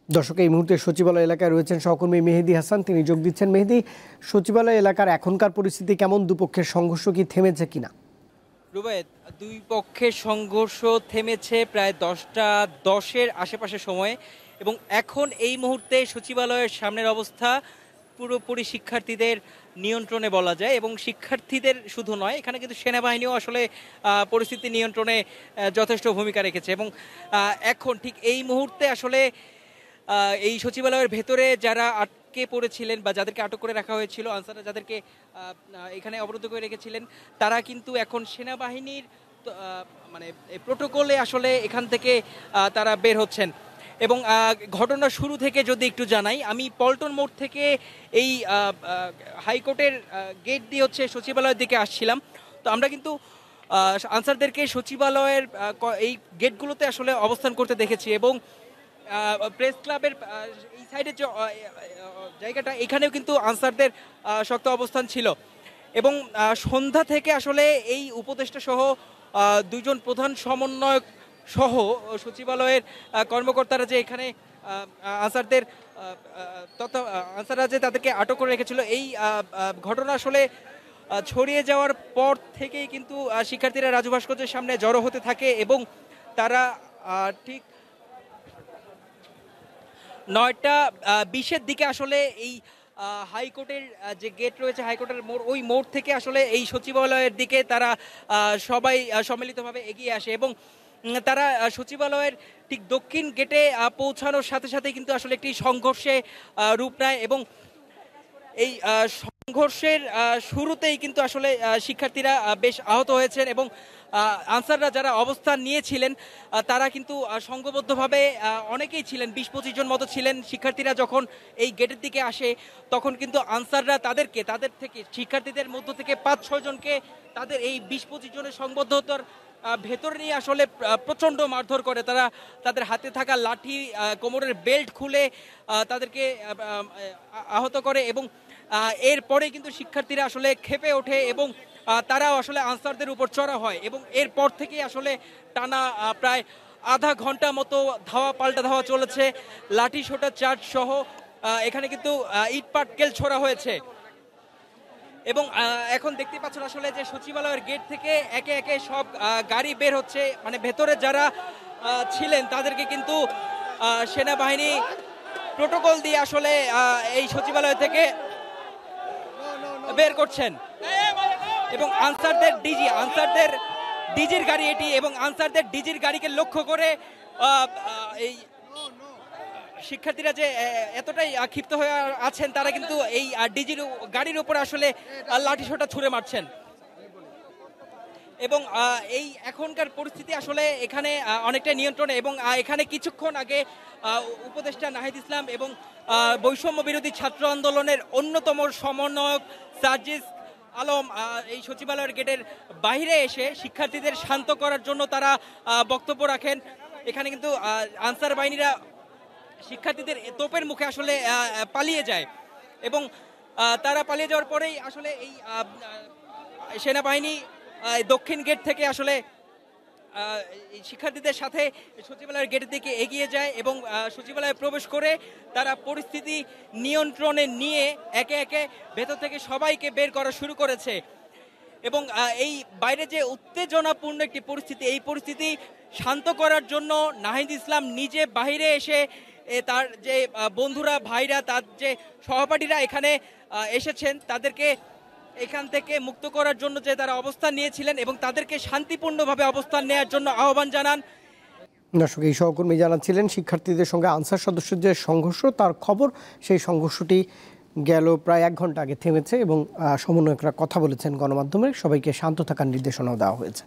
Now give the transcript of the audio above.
দর্শক, এই মুহূর্তে সচিবালয় এলাকায় রয়েছেন সহকর্মী মেহেদী হাসান, তিনি যোগ দিচ্ছেন। মেহেদী, সচিবালয় এলাকার এখনকার পরিস্থিতি কেমন? দুপক্ষের সংঘর্ষ কি থেমেছে কিনা? রুবায়েত, দুই পক্ষের সংঘর্ষ থেমেছে প্রায় 10টা 10-এর আশেপাশে সময়ে, এবং এখন এই মুহূর্তে সচিবালয়ের সামনের অবস্থা পুরোপুরি শিক্ষার্থীদের নিয়ন্ত্রণে বলা যায়। এবং শিক্ষার্থীদের শুধু নয়, এখানে কিন্তু সেনাবাহিনীও আসলে পরিস্থিতি নিয়ন্ত্রণে যথেষ্ট ভূমিকা রেখেছে। এবং এখন ঠিক এই মুহূর্তে আসলে এই সচিবালয়ের ভেতরে যারা আটকে পড়েছিলেন বা যাদেরকে আটক করে রাখা হয়েছিল, আনসাররা যাদেরকে এখানে অবরুদ্ধ করে রেখেছিলেন, তারা কিন্তু এখন সেনাবাহিনীর মানে প্রোটোকলে আসলে এখান থেকে তারা বের হচ্ছেন। এবং ঘটনা শুরু থেকে যদি একটু জানাই, আমি পল্টন মোড় থেকে এই হাইকোর্টের গেট দিয়ে হচ্ছে সচিবালয়ের দিকে আসছিলাম। তো আমরা কিন্তু আনসারদেরকে সচিবালয়ের এই গেটগুলোতে আসলে অবস্থান করতে দেখেছি। এবং প্রেস ক্লাবের এই সাইডের যে জায়গাটা, এখানেও কিন্তু আনসারদের শক্ত অবস্থান ছিল। এবং সন্ধ্যা থেকে আসলে এই উপদেষ্টা সহ দুইজন প্রধান সমন্বয়ক সহ সচিবালয়ের কর্মকর্তারা যে এখানে আনসারদের আনসাররা যে তাদেরকে আটক করে রেখেছিল, এই ঘটনা আসলে ছড়িয়ে যাওয়ার পর থেকেই কিন্তু শিক্ষার্থীরা রাজু ভাস্কর্যের সামনে জড়ো হতে থাকে। এবং তারা ঠিক 9টা 20-এর দিকে আসলে এই হাইকোর্টের যে গেট রয়েছে, হাইকোর্টের মোড়, ওই মোড় থেকে আসলে এই সচিবালয়ের দিকে তারা সবাই সম্মিলিতভাবে এগিয়ে আসে। এবং তারা সচিবালয়ের ঠিক দক্ষিণ গেটে পৌঁছানোর সাথে সাথে কিন্তু আসলে একটি সংঘর্ষে রূপ নেয়। এবং এই সংঘর্ষের শুরুতেই কিন্তু আসলে শিক্ষার্থীরা বেশ আহত হয়েছেন। এবং আনসাররা যারা অবস্থান নিয়েছিলেন, তারা কিন্তু সংঘবদ্ধভাবে অনেকেই ছিলেন, 20-25 জন মতো ছিলেন। শিক্ষার্থীরা যখন এই গেটের দিকে আসে, তখন কিন্তু আনসাররা তাদের থেকে শিক্ষার্থীদের মধ্য থেকে 5-6 জনকে তাদের এই 20-25 জনের সংবদ্ধতার ভেতরে নিয়ে আসলে প্রচণ্ড মারধর করে। তারা তাদের হাতে থাকা লাঠি, কোমরের বেল্ট খুলে তাদেরকে আহত করে। এবং এরপরে কিন্তু শিক্ষার্থীরা আসলে ক্ষেপে ওঠে এবং তারাও আসলে আনসারদের উপর চড়া হয়। এবং এরপর থেকে আসলে টানা প্রায় আধা ঘন্টা মতো ধাওয়া পাল্টা ধাওয়া চলেছে, লাঠি সোটা চার্জ সহ এখানে কিন্তু ইট পাটকেল ছোড়া হয়েছে। এবং এখন দেখতে পাচ্ছেন আসলে যে সচিবালয়ের গেট থেকে একে একে সব গাড়ি বের হচ্ছে। মানে ভেতরে যারা ছিলেন তাদেরকে কিন্তু সেনাবাহিনী প্রোটোকল দিয়ে আসলে এই সচিবালয় থেকে বের করছেন। এবং আনসারদের ডিজির গাড়ি এটি, এবং আনসারদের ডিজির গাড়িকে লক্ষ্য করে এই শিক্ষার্থীরা যে এতটাই ক্ষিপ্ত হয়ে আছেন, তারা কিন্তু এই ডিজির গাড়ির উপর আসলে লাঠিসোঁটা ছুঁড়ে মারছেন। এবং এই এখনকার পরিস্থিতি আসলে এখানে অনেকটা নিয়ন্ত্রণে। এবং এখানে কিছুক্ষণ আগে উপদেষ্টা নাহিদ ইসলাম এবং বৈষম্য বিরোধী ছাত্র আন্দোলনের অন্যতম সমন্বয়ক সার্জিস আলম এই সচিবালয়ের গেটের বাইরে এসে শিক্ষার্থীদের শান্ত করার জন্য তারা বক্তব্য রাখেন। এখানে কিন্তু আনসার বাহিনীরা শিক্ষার্থীদের তোপের মুখে আসলে পালিয়ে যায়। এবং তারা পালিয়ে যাওয়ার পরেই আসলে এই সেনাবাহিনী দক্ষিণ গেট থেকে আসলে শিক্ষার্থীদের সাথে সচিবালয়ের গেটের দিকে এগিয়ে যায়। এবং সচিবালয়ে প্রবেশ করে তারা পরিস্থিতি নিয়ন্ত্রণে নিয়ে একে একে ভেতর থেকে সবাইকে বের করা শুরু করেছে। এবং এই বাইরে যে উত্তেজনাপূর্ণ একটি পরিস্থিতি, এই পরিস্থিতি শান্ত করার জন্য নাহিদ ইসলাম নিজে বাইরে এসে তার যে বন্ধুরা, ভাইরা, তার যে সহপাঠীরা এখানে এসেছেন, তাদেরকে এখান থেকে মুক্ত করার জন্য যে তারা অবস্থান নিয়েছিলেন এবং তাদেরকে শান্তিপূর্ণভাবে অবস্থান নেওয়ার জন্য আহ্বান জানান। দর্শক, এই সহকর্মী জানাচ্ছিলেন শিক্ষার্থীদের সঙ্গে আনসার সদস্যের যে সংঘর্ষ, তার খবর, সেই সংঘর্ষটি গেল প্রায় 1 ঘন্টা আগে থেমেছে এবং সমন্বয়করা কথা বলেছেন গণমাধ্যমে, সবাইকে শান্ত থাকার নির্দেশনাও দেওয়া হয়েছে।